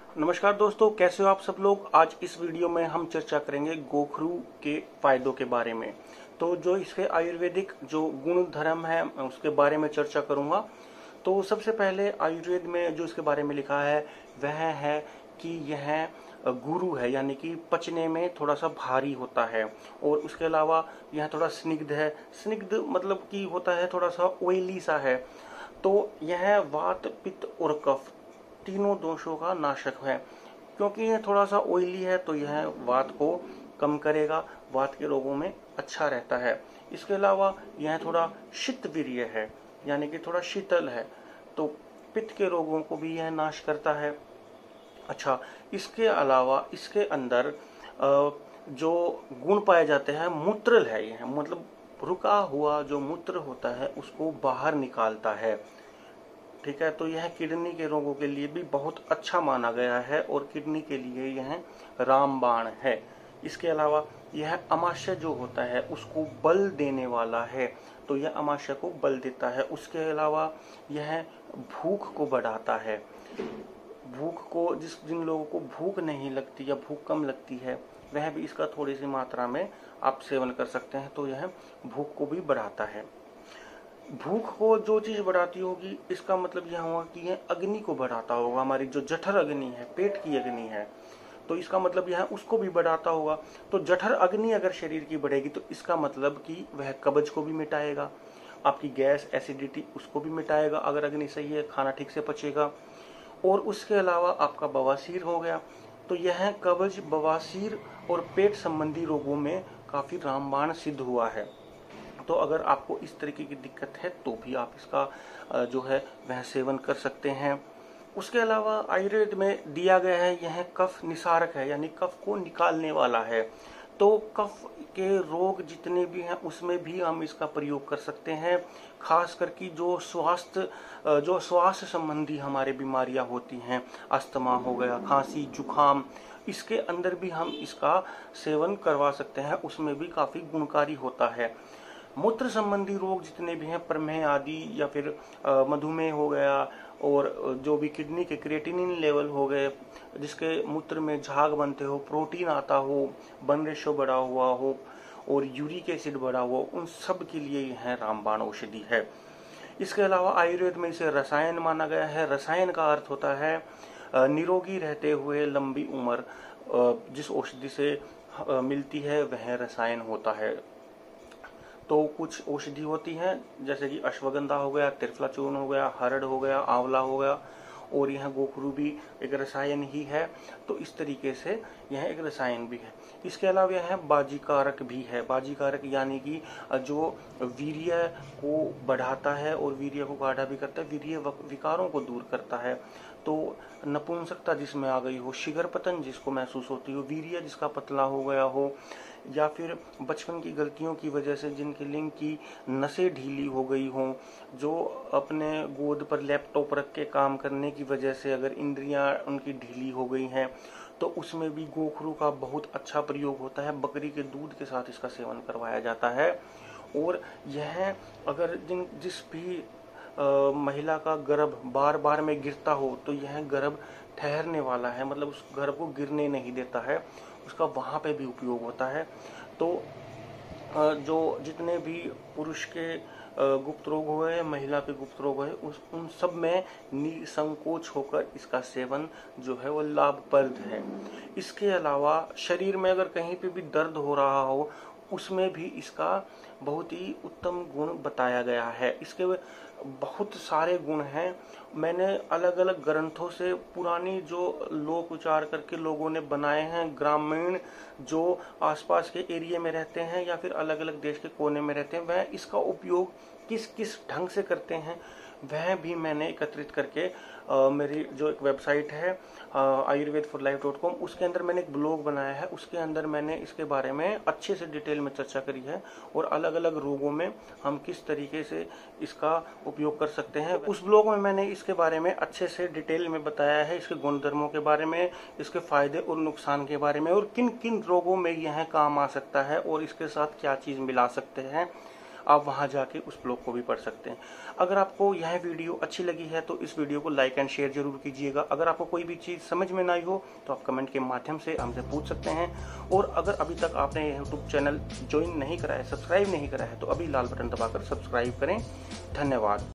नमस्कार दोस्तों, कैसे हो आप सब लोग। आज इस वीडियो में हम चर्चा करेंगे गोखरू के फायदों के बारे में। तो जो इसके आयुर्वेदिक जो गुण धर्म है मैं उसके बारे में चर्चा करूंगा। तो सबसे पहले आयुर्वेद में जो इसके बारे में लिखा है वह है कि यह गुरु है, यानी कि पचने में थोड़ा सा भारी होता है। और उसके अलावा यह थोड़ा स्निग्ध है। स्निग्ध मतलब कि होता है थोड़ा सा ऑयली सा है। तो यह वात पित्त और कफ तीनों दोषों का नाशक है। क्योंकि यह थोड़ा सा ऑयली है तो यह वात को कम करेगा, वात के रोगों में अच्छा रहता है। इसके अलावा यह थोड़ा शीतवीर्य है, यानी कि थोड़ा शीतल है, तो पित्त के रोगों को भी यह नाश करता है। अच्छा, इसके अलावा इसके अंदर जो गुण पाए जाते हैं, मूत्रल है यह, मतलब रुका हुआ जो मूत्र होता है उसको बाहर निकालता है। ठीक है, तो यह किडनी के रोगों के लिए भी बहुत अच्छा माना गया है और किडनी के लिए यह रामबाण है। इसके अलावा यह अमाशय जो होता है उसको बल देने वाला है, तो यह अमाशय को बल देता है। उसके अलावा यह भूख को बढ़ाता है। भूख को जिन लोगों को भूख नहीं लगती या भूख कम लगती है वह भी इसका थोड़ी सी मात्रा में आप सेवन कर सकते हैं, तो यह भूख को भी बढ़ाता है। भूख को जो चीज बढ़ाती होगी इसका मतलब यह हुआ कि यह अग्नि को बढ़ाता होगा। हमारी जो जठर अग्नि है, पेट की अग्नि है, तो इसका मतलब यह उसको भी बढ़ाता होगा। तो जठर अग्नि अगर शरीर की बढ़ेगी तो इसका मतलब कि वह कब्ज को भी मिटाएगा, आपकी गैस एसिडिटी उसको भी मिटाएगा अगर अग्नि सही है, खाना ठीक से पचेगा। और उसके अलावा आपका बवासीर हो गया, तो यह कब्ज, बवासीर और पेट संबंधी रोगों में काफी रामबाण सिद्ध हुआ है। तो अगर आपको इस तरीके की दिक्कत है तो भी आप इसका जो है वह सेवन कर सकते हैं। उसके अलावा आयुर्वेद में दिया गया है यह कफ निसारक है, यानी कफ को निकालने वाला है। तो कफ के रोग जितने भी हैं उसमें भी हम इसका प्रयोग कर सकते हैं। खास करके जो स्वास्थ्य संबंधी हमारे बीमारियां होती हैं, अस्थमा हो गया, खांसी, जुखाम, इसके अंदर भी हम इसका सेवन करवा सकते हैं, उसमें भी काफी गुणकारी होता है। मूत्र संबंधी रोग जितने भी हैं, प्रमेह आदि या फिर मधुमेह हो गया, और जो भी किडनी के क्रिएटिनिन लेवल हो गए, जिसके मूत्र में झाग बनते हो, प्रोटीन आता हो, बन रेशो बढ़ा हुआ हो और यूरिक एसिड बढ़ा हुआ, उन सब के लिए यह रामबाण औषधि है। इसके अलावा आयुर्वेद में इसे रसायन माना गया है। रसायन का अर्थ होता है निरोगी रहते हुए लंबी उम्र। जिस औषधि से मिलती है वह रसायन होता है। तो कुछ औषधि होती हैं जैसे कि अश्वगंधा हो गया, त्रिफला चूर्ण हो गया, हरड़ हो गया, आंवला हो गया, और यह गोखरू भी एक रसायन ही है। तो इस तरीके से यह एक रसायन भी है। इसके अलावा यह बाजीकारक भी है। बाजीकारक यानी कि जो वीर्य को बढ़ाता है और वीर्य को गाढ़ा भी करता है, वीर्य विकारों को दूर करता है। तो नपुंसकता जिसमें आ गई हो, शिगर पतन जिसको महसूस होती हो, वीर्य जिसका पतला हो गया हो, या फिर बचपन की गलतियों की वजह से जिनके लिंग की नसें ढीली हो गई हों, जो अपने गोद पर लैपटॉप रख के काम करने की वजह से अगर इंद्रियां उनकी ढीली हो गई हैं, तो उसमें भी गोखरू का बहुत अच्छा प्रयोग होता है। बकरी के दूध के साथ इसका सेवन करवाया जाता है। और यह अगर जिस भी महिला का गर्भ बार बार में गिरता हो तो यह गर्भ ठहरने वाला है, मतलब उस गर्भ को गिरने नहीं देता है, उसका वहां पे भी उपयोग होता है। तो जो जितने भी पुरुष के गुप्त रोग हुए, महिला के गुप्त रोग हुए, उन सब में निसंकोच होकर इसका सेवन जो है वो लाभप्रद है। इसके अलावा शरीर में अगर कहीं पे भी दर्द हो रहा हो उसमें भी इसका बहुत ही उत्तम गुण बताया गया है। इसके बहुत सारे गुण हैं। मैंने अलग अलग ग्रंथों से पुरानी जो लोक उच्चार करके लोगों ने बनाए हैं, ग्रामीण जो आसपास के एरिया में रहते हैं या फिर अलग अलग देश के कोने में रहते हैं, वह इसका उपयोग किस किस ढंग से करते हैं वह भी मैंने एकत्रित करके मेरी जो एक वेबसाइट है ayurvedforlife.com, उसके अंदर मैंने एक ब्लॉग बनाया है। उसके अंदर मैंने इसके बारे में अच्छे से डिटेल में चर्चा करी है और अलग अलग रोगों में हम किस तरीके से इसका उपयोग कर सकते हैं। उस ब्लॉग में मैंने इसके बारे में अच्छे से डिटेल में बताया है, इसके गुणधर्मों के बारे में, इसके फायदे और नुकसान के बारे में, और किन किन रोगों में यह काम आ सकता है और इसके साथ क्या चीज मिला सकते हैं। आप वहां जाके उस ब्लॉग को भी पढ़ सकते हैं। अगर आपको यह वीडियो अच्छी लगी है तो इस वीडियो को लाइक एंड शेयर जरूर कीजिएगा। अगर आपको कोई भी चीज़ समझ में ना आई हो तो आप कमेंट के माध्यम से हमसे पूछ सकते हैं। और अगर अभी तक आपने यूट्यूब चैनल ज्वाइन नहीं करा है, सब्सक्राइब नहीं करा है, तो अभी लाल बटन दबाकर सब्सक्राइब करें। धन्यवाद।